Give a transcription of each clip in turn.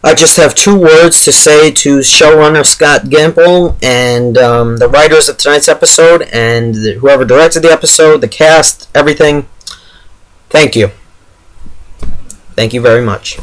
I just have two words to say to showrunner Scott Gimple and the writers of tonight's episode and whoever directed the episode, the cast, everything. Thank you. Thank you very much.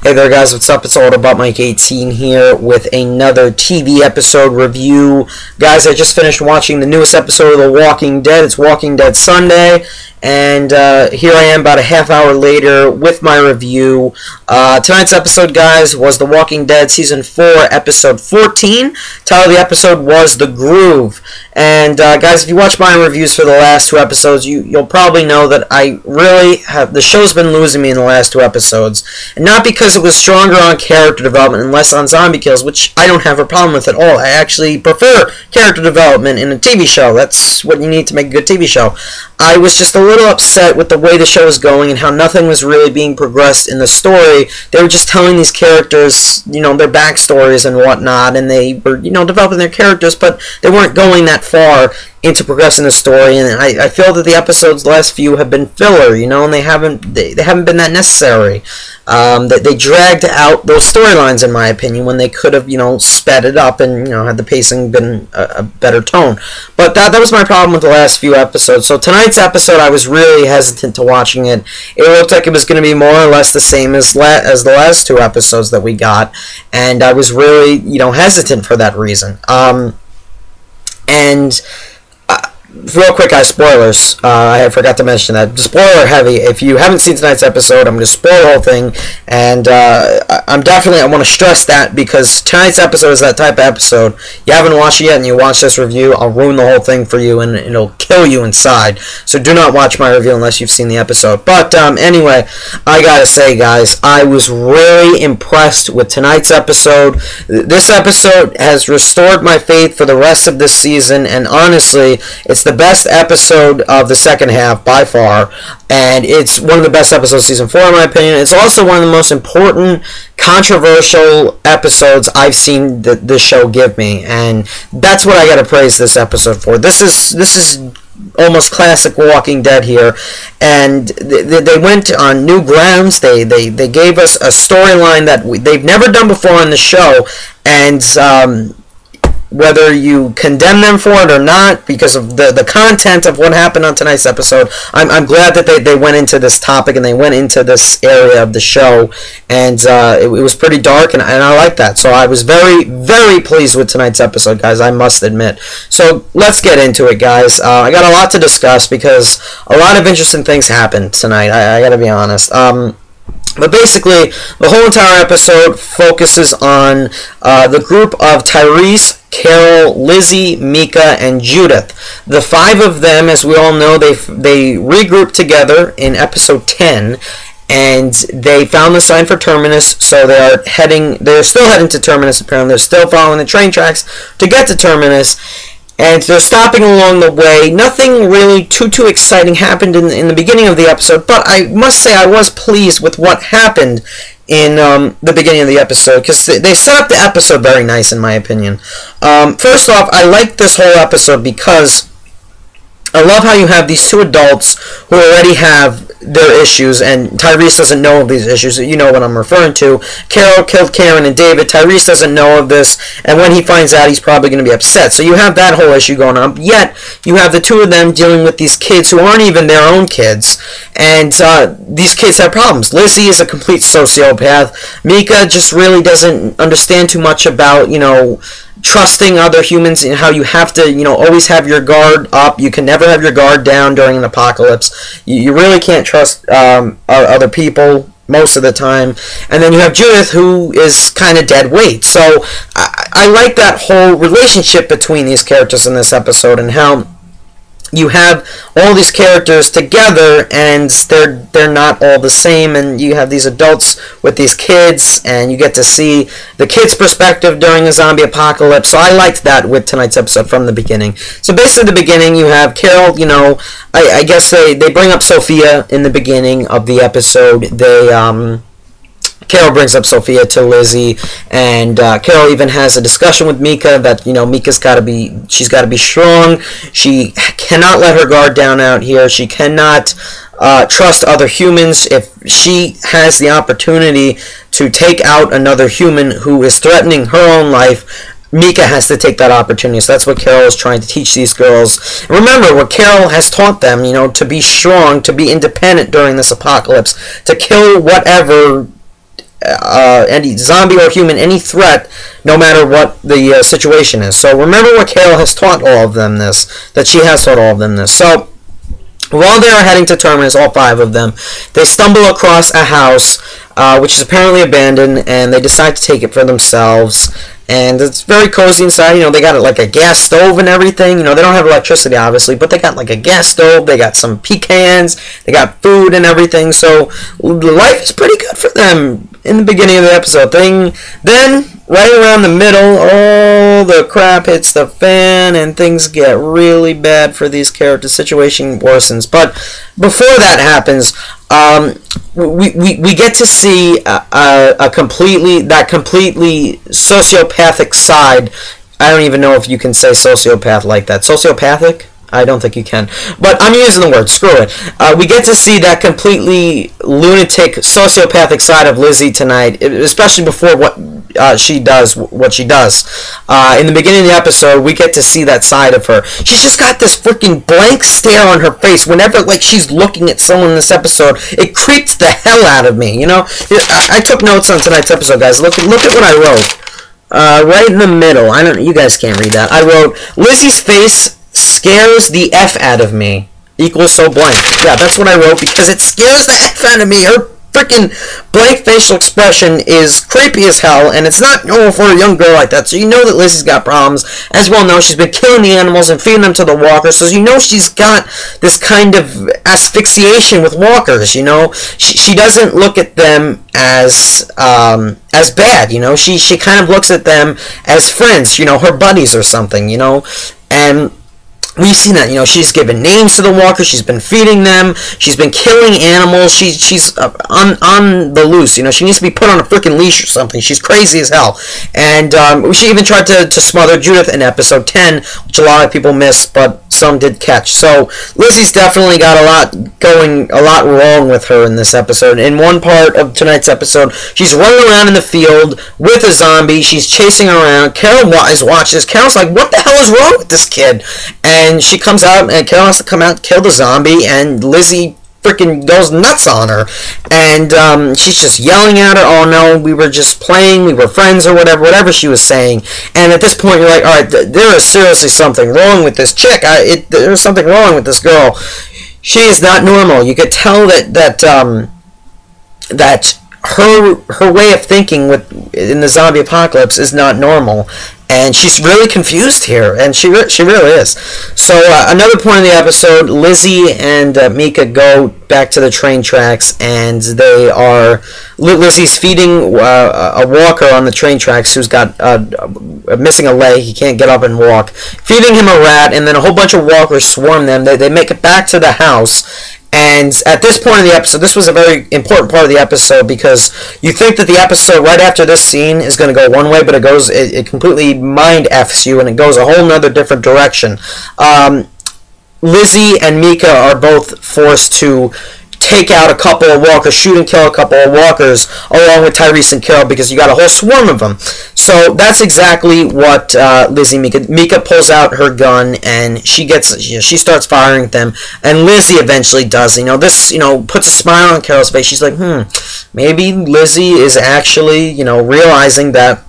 Hey there guys, what's up? It's all about Mike 18 here with another TV episode review. Guys, I just finished watching the newest episode of The Walking Dead. It's Walking Dead Sunday. And here I am about a half hour later with my review. Tonight's episode, guys, was The Walking Dead Season 4, Episode 14. Title of the episode was The Groove. And, guys, if you watch my reviews for the last two episodes, you'll probably know that I really have... The show's been losing me in the last two episodes. And not because it was stronger on character development and less on zombie kills, which I don't have a problem with at all. I actually prefer character development in a TV show. That's what you need to make a good TV show. I was just a little upset with the way the show was going and how nothing was really being progressed in the story. They were just telling these characters, you know, their backstories and whatnot, and they were, you know, developing their characters, but they weren't going that far into progressing the story, and I feel that the episodes, the last few, have been filler, you know, and they haven't been that necessary. They dragged out those storylines, in my opinion, when they could have, you know, sped it up and, you know, had the pacing been a better tone. But that was my problem with the last few episodes. So tonight's episode, I was really hesitant to watching it. It looked like it was going to be more or less the same as the last two episodes that we got, and I was really, you know, hesitant for that reason. Real quick, guys, spoilers. I forgot to mention that. Spoiler heavy. If you haven't seen tonight's episode, I'm going to spoil the whole thing. And I want to stress that because tonight's episode is that type of episode. You haven't watched it yet and you watch this review, I'll ruin the whole thing for you and it'll kill you inside. So do not watch my review unless you've seen the episode. But anyway, I gotta say, guys, I was really impressed with tonight's episode. This episode has restored my faith for the rest of this season, and honestly, it's the best episode of the second half by far, and it's one of the best episodes of season 4 in my opinion. It's also one of the most important, controversial episodes I've seen this show give me, and that's what I gotta praise this episode for. This is almost classic Walking Dead here, and they went on new grounds. They gave us a storyline that they've never done before on the show, and whether you condemn them for it or not, because of the content of what happened on tonight's episode, I'm glad that they went into this topic and they went into this area of the show, and it was pretty dark, and I like that. So I was very, very pleased with tonight's episode, guys, I must admit. So let's get into it, guys. I got a lot to discuss because a lot of interesting things happened tonight, I gotta be honest. But basically, the whole entire episode focuses on the group of Tyreese, Carol, Lizzie, Mika, and Judith. The five of them, as we all know, they regrouped together in episode 10, and they found the sign for Terminus, so they're still heading to Terminus, apparently. They're still following the train tracks to get to Terminus, and they're stopping along the way. Nothing really too exciting happened in the beginning of the episode, but I must say I was pleased with what happened in the beginning of the episode, because they set up the episode very nice, in my opinion. First off, I like this whole episode because I love how you have these two adults who already have their issues, and Tyreese doesn't know of these issues. You know what I'm referring to. Carol killed Karen and David. Tyreese doesn't know of this, and when he finds out, he's probably going to be upset. So you have that whole issue going on. Yet, you have the two of them dealing with these kids who aren't even their own kids, and these kids have problems. Lizzie is a complete sociopath. Mika just really doesn't understand too much about, you know, trusting other humans and how you have to, you know, always have your guard up. You can never have your guard down during an apocalypse. You really can't trust other people most of the time. And then you have Judith, who is kind of dead weight. So I like that whole relationship between these characters in this episode, and how you have all these characters together and they're not all the same, and you have these adults with these kids, and you get to see the kids' perspective during a zombie apocalypse. So I liked that with tonight's episode from the beginning. So basically the beginning, you have Carol, you know, I guess they bring up Sophia in the beginning of the episode. Carol brings up Sophia to Lizzie, and Carol even has a discussion with Mika that, you know, she's got to be strong. She cannot let her guard down out here. She cannot trust other humans. If she has the opportunity to take out another human who is threatening her own life, Mika has to take that opportunity. So that's what Carol is trying to teach these girls. And remember what Carol has taught them, you know, to be strong, to be independent during this apocalypse, to kill whatever, any zombie or human, any threat, no matter what the situation is. So remember what Carol has taught all of them this, that she has taught all of them this. So while they are heading to Terminus, all 5 of them, they stumble across a house which is apparently abandoned, and they decide to take it for themselves. And it's very cozy inside. You know, they got like a gas stove and everything. You know, they don't have electricity, obviously, but they got like a gas stove. They got some pecans. They got food and everything. So life is pretty good for them in the beginning of the episode. Then, right around the middle, all the crap hits the fan, and things get really bad for these characters. Situation worsens. But before that happens, we get to see a completely sociopathic side. I don't even know if you can say sociopath like that. Sociopathic? I don't think you can. But I'm using the word. Screw it. We get to see that completely lunatic, sociopathic side of Lizzie tonight, especially before what she does. In the beginning of the episode, we get to see that side of her. She's just got this freaking blank stare on her face whenever, like, she's looking at someone in this episode. It creeps the hell out of me, you know? I took notes on tonight's episode, guys. Look at what I wrote. Right in the middle. You guys can't read that. I wrote, Lizzie's face scares the F out of me. Equals so blank. Yeah, that's what I wrote, because it scares the F out of me. Her freaking blank facial expression is creepy as hell, and it's not normal for a young girl like that. So you know that Lizzie's got problems. As well know, she's been killing the animals and feeding them to the walkers, so you know she's got this kind of asphyxiation with walkers, you know. She doesn't look at them as bad, you know. She kind of looks at them as friends, you know, her buddies or something, you know. And we've seen that, you know, she's given names to the walkers, she's been feeding them, she's been killing animals, she's on the loose, you know, she needs to be put on a freaking leash or something. She's crazy as hell. And she even tried to smother Judith in episode 10, which a lot of people missed, but some did catch. So Lizzie's definitely got a lot wrong with her in this episode. In one part of tonight's episode, she's running around in the field with a zombie, she's chasing around. Carol is watching this. Carol's like, what the hell is wrong with this kid? And she comes out, and Carol has to come out and kill the zombie, and Lizzie freaking goes nuts on her. And she's just yelling at her, oh no, we were just playing, we were friends, or whatever she was saying. And at this point, you're like, alright, there is seriously something wrong with this chick. There's something wrong with this girl. She is not normal. You could tell that her way of thinking in the zombie apocalypse is not normal, and she's really confused here, and she really is. So another point in the episode, Lizzie and Mika go back to the train tracks, and Lizzie's feeding a walker on the train tracks who's got missing a leg. He can't get up and walk, feeding him a rat, and then a whole bunch of walkers swarm them. They make it back to the house. And at this point in the episode, this was a very important part of the episode, because you think that the episode right after this scene is going to go one way, but it completely mind F's you, and it goes a whole nother different direction. Lizzie and Mika are both forced to take out a couple of walkers, shoot and kill a couple of walkers, along with Tyreese and Carol, because you got a whole swarm of them. So that's exactly what Mika pulls out her gun, and she starts firing them, and Lizzie eventually does. You know, this, you know, puts a smile on Carol's face. She's like, maybe Lizzie is actually, you know, realizing that.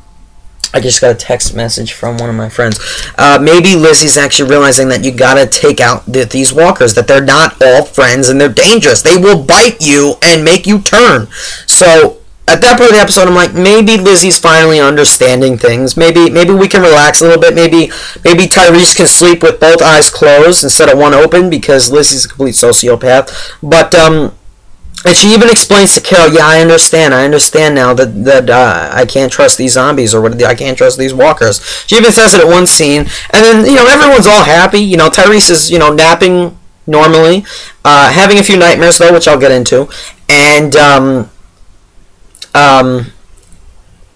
I just got a text message from one of my friends. Maybe Lizzie's actually realizing that you gotta take out these walkers, that they're not all friends and they're dangerous. They will bite you and make you turn. So at that point of the episode, I'm like, maybe Lizzie's finally understanding things. Maybe we can relax a little bit. Maybe Tyreese can sleep with both eyes closed instead of one open, because Lizzie's a complete sociopath. But and she even explains to Carol, yeah, I understand now that I can't trust these zombies, or I can't trust these walkers. She even says it at one scene, and then, you know, everyone's all happy. You know, Tyreese is, you know, napping normally, having a few nightmares though, which I'll get into, and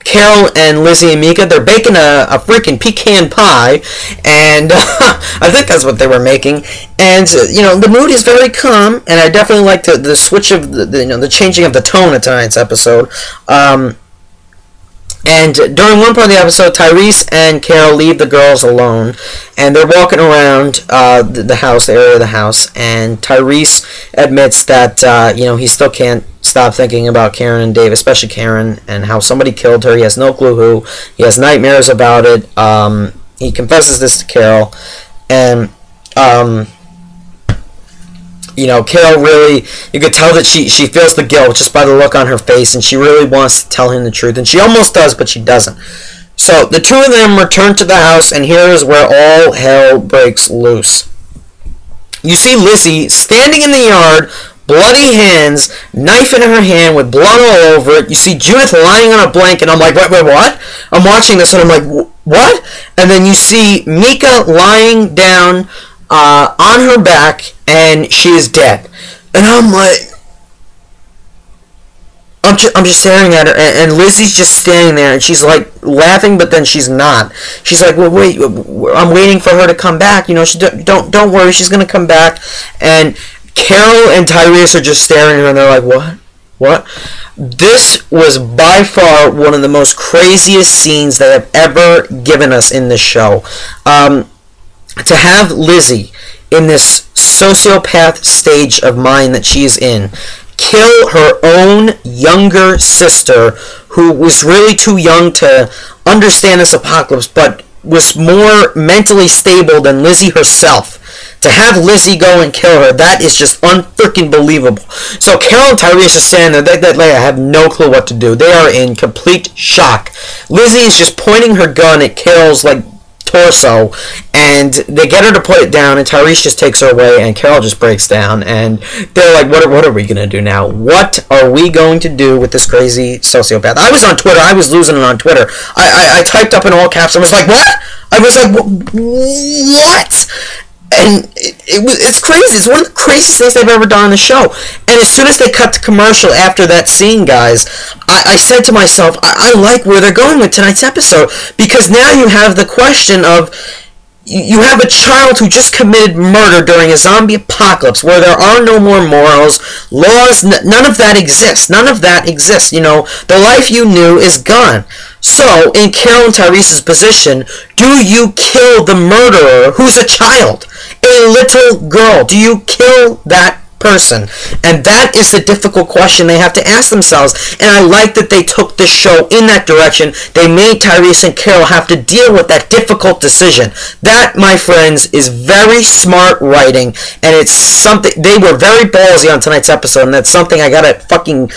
Carol and Lizzie and Mika, they're baking a freaking pecan pie, and I think that's what they were making. And the mood is very calm, and I definitely like the switch of the changing of the tone of tonight's episode. And during one part of the episode, Tyreese and Carol leave the girls alone, and they're walking around the house, the area of the house, and Tyreese admits that he still can't stop thinking about Karen and Dave, especially Karen, and how somebody killed her. He has no clue who. He has nightmares about it. He confesses this to Carol, and Carol really, you could tell that she feels the guilt just by the look on her face, and she really wants to tell him the truth, and she almost does, but she doesn't. So the two of them return to the house, and here is where all hell breaks loose. You see Lizzie standing in the yard, bloody hands, knife in her hand with blood all over it. You see Judith lying on a blanket. I'm like, wait, what? I'm watching this, and I'm like, what? And then you see Mika lying down on her back, and she is dead. And I'm like, I'm just staring at her, and Lizzie's just standing there, and she's like laughing, but then she's not. She's like, well, wait, I'm waiting for her to come back. Don't worry, she's gonna come back. And Carol and Tyreese are just staring at her, and they're like, what? This was by far one of the most craziest scenes they have ever given us in this show. To have Lizzie in this sociopath stage of mind that she's in kill her own younger sister, who was really too young to understand this apocalypse, but was more mentally stable than Lizzie herself. To have Lizzie go and kill her, that is just unfreaking believable. So Carol and Tyreese are standing there. They have no clue what to do. They are in complete shock. Lizzie is just pointing her gun at Carol's torso, and they get her to put it down, and Tyreese just takes her away, and Carol just breaks down, and they're like, what are we going to do now? What are we going to do with this crazy sociopath? I was on Twitter. I was losing it on Twitter. I typed up in all caps. I was like, what? I was like, what? And it's crazy. It's one of the craziest things they've ever done on the show. And as soon as they cut the commercial after that scene, guys, I said to myself, I like where they're going with tonight's episode, because now you have the question of, you have a child who just committed murder during a zombie apocalypse where there are no more morals, laws, none of that exists. None of that exists. The life you knew is gone. So, in Carol and Tyreese's position, do you kill the murderer who's a child? A little girl. Do you kill that person? And that is the difficult question they have to ask themselves. And I like that they took the show in that direction. They made Tyreese and Carol have to deal with that difficult decision. That, my friends, is very smart writing, and it's something, they were very ballsy on tonight's episode, and that's something I gotta fucking,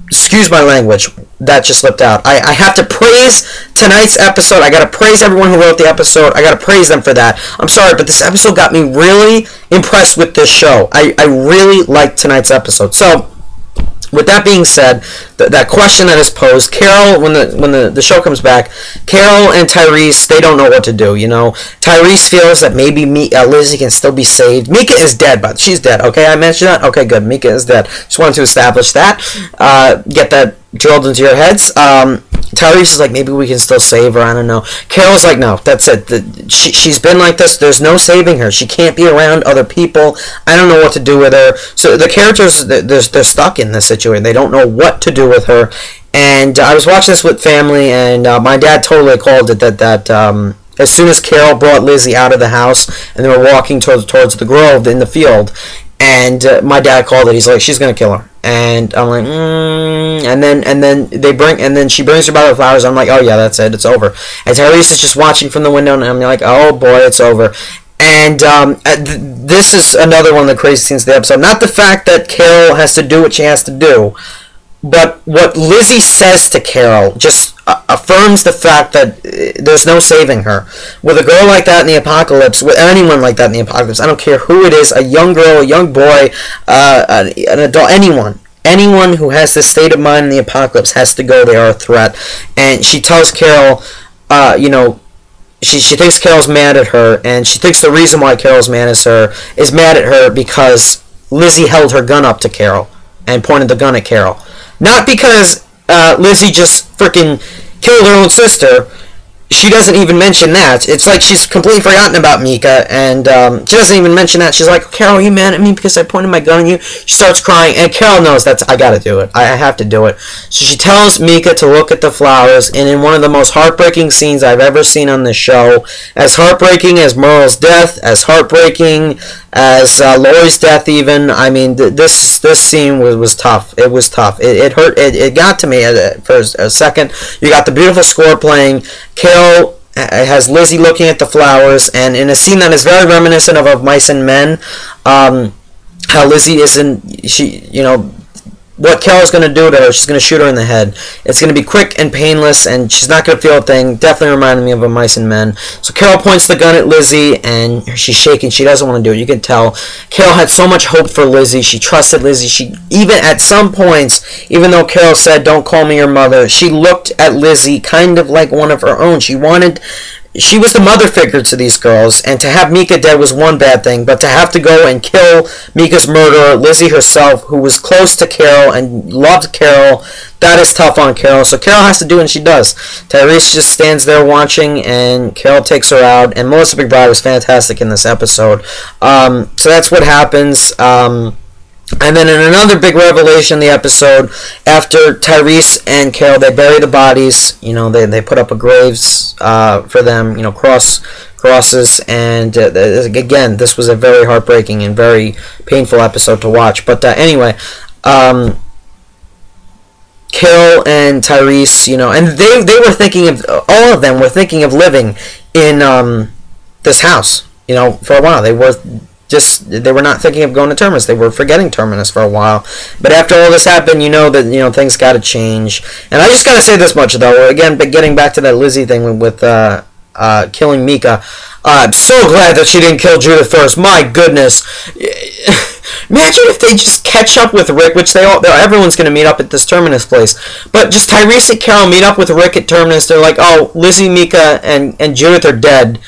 excuse my language, that just slipped out. I have to praise tonight's episode. I gotta praise everyone who wrote the episode. I gotta praise them for that. I'm sorry, but this episode got me really impressed with this show. I really liked tonight's episode. So, with that being said, that question that is posed, Carol, when the show comes back, Carol and Tyreese, they don't know what to do, Tyreese feels that maybe Lizzie can still be saved. Mika is dead, but she's dead, okay? I mentioned that? Okay, good. Mika is dead. Just wanted to establish that. Get that drilled into your heads. Tyreese is like, maybe we can still save her, I don't know. Carol's like, no, that's it. She's been like this, there's no saving her. She can't be around other people. I don't know what to do with her. So the characters, they're stuck in this situation. They don't know what to do with her. And I was watching this with family, and my dad totally called it that as soon as Carol brought Lizzie out of the house, and they were walking towards the grove in the field, and my dad called it. He's like, she's gonna kill her. And I'm like, and then she brings her by the flowers. I'm like, oh yeah, that's it, it's over. And Tyreese is just watching from the window, and I'm like, oh boy, it's over. And this is another one of the crazy scenes of the episode. Not the fact that Carol has to do what she has to do, but what Lizzie says to Carol just affirms the fact that there's no saving her. With a girl like that in the apocalypse, with anyone like that in the apocalypse, I don't care who it is, a young girl, a young boy, an adult, anyone who has this state of mind in the apocalypse has to go. They are a threat. And she tells Carol, she thinks Carol's mad at her, and she thinks the reason why Carol's mad at her because Lizzie held her gun up to Carol and pointed the gun at Carol. Not because Lizzie just freaking killed her own sister, she doesn't even mention that. It's like she's completely forgotten about Mika, and she doesn't even mention that. She's like, Carol, are you mad at me because I pointed my gun at you? She starts crying, and Carol knows that I gotta do it. I have to do it. So she tells Mika to look at the flowers, and in one of the most heartbreaking scenes I've ever seen on the show, as heartbreaking as Merle's death, as heartbreaking as Lori's death even, I mean, this scene was tough. It was tough. It hurt. It got to me for a second. You got the beautiful score playing. Carol has Lizzie looking at the flowers, and in a scene that is very reminiscent of Mice and Men, how Lizzie isn't, what Carol's going to do to her, she's going to shoot her in the head. It's going to be quick and painless, and she's not going to feel a thing. Definitely reminded me of a Mice and Men. So Carol points the gun at Lizzie, and she's shaking. She doesn't want to do it. You can tell. Carol had so much hope for Lizzie. She trusted Lizzie. She, even at some points, even though Carol said, don't call me your mother, she looked at Lizzie kind of like one of her own. She was the mother figure to these girls, and to have Mika dead was one bad thing, but to have to go and kill Mika's murderer, Lizzie herself, who was close to Carol and loved Carol, that is tough on Carol. So Carol has to do it, and she does. Tyreese just stands there watching, and Carol takes her out, and Melissa McBride was fantastic in this episode. So that's what happens. And then in another big revelation in the episode, after Tyreese and Carol, they bury the bodies, they put up a graves for them, crosses, and again, this was a very heartbreaking and very painful episode to watch. But anyway, Carol and Tyreese, and they were thinking of, all of them were thinking of living in this house, for a while. They were not thinking of going to Terminus. They were forgetting Terminus for a while. But after all this happened, that things got to change. And I just got to say this much, though. Again, but getting back to that Lizzie thing with killing Mika, I'm so glad that she didn't kill Judith first. My goodness. Imagine if they just catch up with Rick, which everyone's going to meet up at this Terminus place. But just Tyreese and Carol meet up with Rick at Terminus. They're like, oh, Lizzie, Mika, and Judith are dead.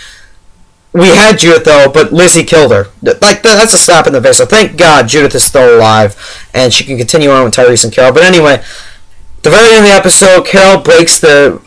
We had Judith, though, but Lizzie killed her. That's a slap in the face. So thank God Judith is still alive, and she can continue on with Tyreese and Carol. But anyway, the very end of the episode, Carol breaks the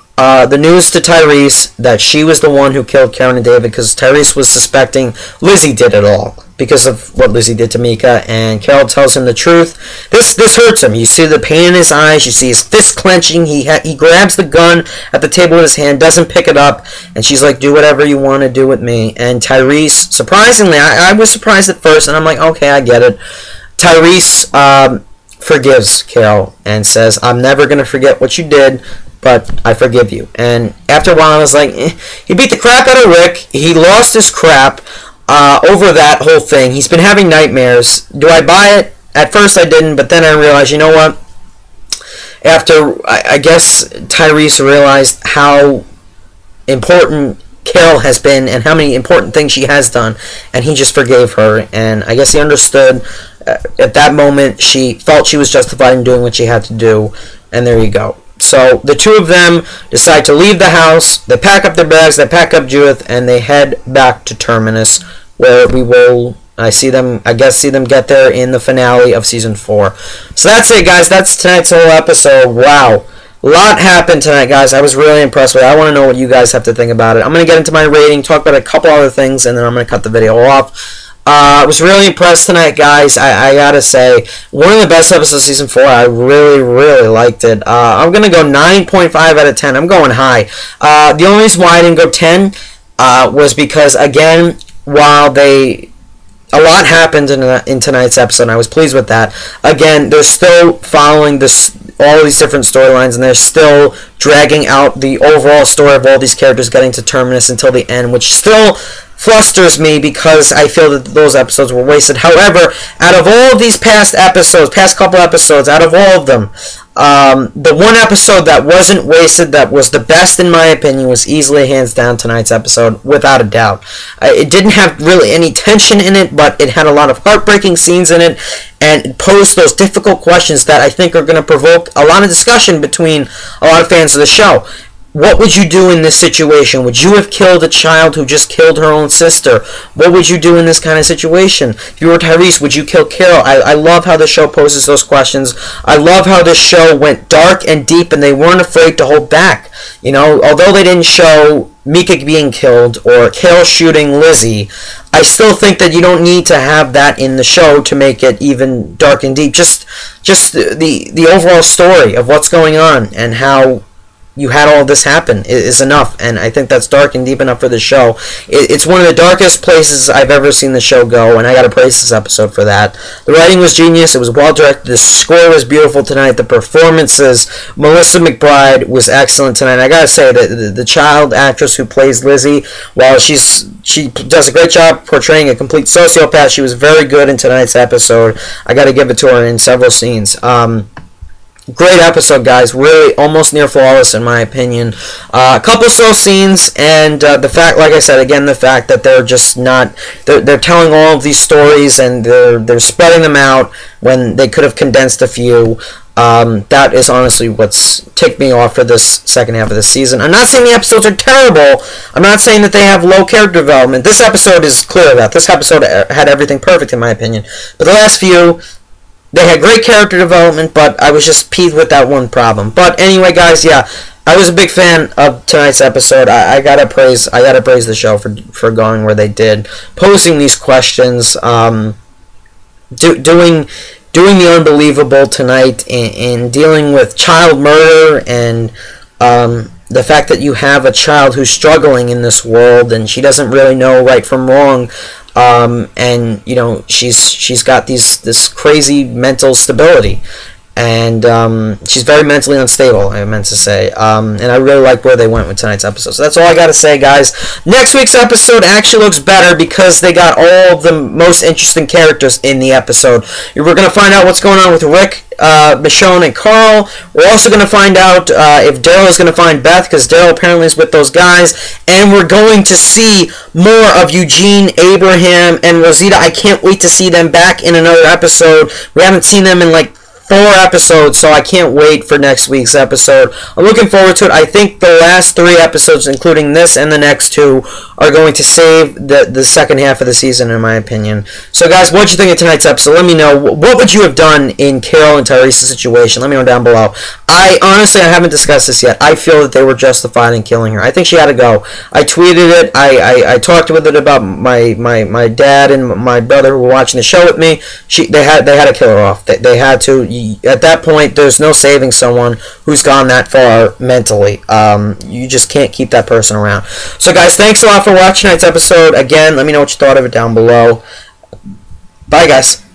news to Tyreese that she was the one who killed Karen and David, because Tyreese was suspecting Lizzie did it all because of what Lizzie did to Mika, and Carol tells him the truth. This hurts him. You see the pain in his eyes. You see his fist clenching. He grabs the gun at the table in his hand, doesn't pick it up, and she's like, do whatever you want to do with me. And Tyreese, surprisingly, I was surprised at first, and I'm like, okay, I get it. Tyreese forgives Carol and says, I'm never going to forget what you did, but I forgive you. And after a while, I was like, he beat the crap out of Rick. He lost his crap over that whole thing. He's been having nightmares. Do I buy it? At first I didn't, but then I realized, you know what? After, I guess Tyreese realized how important Carol has been and how many important things she has done, and he just forgave her. And I guess he understood at that moment she felt she was justified in doing what she had to do, and there you go. So the two of them decide to leave the house. They pack up their bags, they pack up Judith, and they head back to Terminus, where we will, I see them get there in the finale of Season 4. So that's it, guys. That's tonight's whole episode. Wow. A lot happened tonight, guys. I was really impressed with it. I want to know what you guys have to think about it. I'm going to get into my rating, talk about a couple other things, and then I'm going to cut the video off. I was really impressed tonight, guys. I gotta say, one of the best episodes of Season 4. I really, really liked it. I'm gonna go 9.5 out of 10. I'm going high. The only reason why I didn't go 10 was because, again, while a lot happened in tonight's episode, and I was pleased with that. Again, they're still following all these different storylines, and they're still dragging out the overall story of all these characters getting to Terminus until the end, which still flusters me because I feel that those episodes were wasted. However, out of all of these past couple episodes, out of all of them, the one episode that wasn't wasted, that was the best in my opinion, was easily hands down tonight's episode, without a doubt. It didn't have really any tension in it, but it had a lot of heartbreaking scenes in it, and posed those difficult questions that I think are going to provoke a lot of discussion between a lot of fans of the show. what would you do in this situation? Would you have killed a child who just killed her own sister? What would you do in this kind of situation? If you were Tyreese, would you kill Carol? I love how the show poses those questions. I love how this show went dark and deep, and they weren't afraid to hold back. You know, although they didn't show Mika being killed or Carol shooting Lizzie, I still think that you don't need to have that in the show to make it even dark and deep. Just the overall story of what's going on and how you had all of this happen is enough, and I think that's dark and deep enough for the show. It's one of the darkest places I've ever seen the show go, and I gotta praise this episode for that. The writing was genius, it was well directed, the score was beautiful tonight, the performances, Melissa McBride was excellent tonight. I gotta say that the child actress who plays Lizzie, while she does a great job portraying a complete sociopath, she was very good in tonight's episode. I gotta give it to her in several scenes. Great episode, guys. Really, almost near flawless in my opinion. A couple slow scenes, and the fact, like I said again, the fact that they're just not, they're telling all of these stories and they're spreading them out when they could have condensed a few. That is honestly what's ticked me off for this second half of the season. I'm not saying the episodes are terrible. I'm not saying that they have low character development. This episode is clear of that. This episode had everything perfect in my opinion. But the last few, they had great character development, but I was just peeved with that one problem. But anyway, guys, yeah, I was a big fan of tonight's episode. I gotta praise the show for going where they did, posing these questions, doing the unbelievable tonight, and dealing with child murder and the fact that you have a child who's struggling in this world and she doesn't really know right from wrong. And you know, she's got this crazy mental stability, and she's very mentally unstable, I meant to say, and I really like where they went with tonight's episode. So that's all I gotta say, guys. Next week's episode actually looks better because they got all of the most interesting characters in the episode. We're gonna find out what's going on with Rick, Michonne, and Carl. We're also going to find out if Daryl is going to find Beth, because Daryl apparently is with those guys, and we're going to see more of Eugene, Abraham, and Rosita. I can't wait to see them back in another episode. We haven't seen them in like 4 episodes, so I can't wait for next week's episode. I'm looking forward to it. I think the last 3 episodes, including this and the next 2, are going to save the second half of the season, in my opinion. So, guys, what did you think of tonight's episode? Let me know. What would you have done in Carol and Tyreese's situation? Let me know down below. I haven't discussed this yet. I feel that they were justified in killing her. I think she had to go. I tweeted it. I talked with it about my dad and my brother who were watching the show with me. They had to kill her off. They had to. At that point, there's no saving someone who's gone that far mentally. You just can't keep that person around. So, guys, thanks a lot for watching tonight's episode. Again, let me know what you thought of it down below. Bye, guys.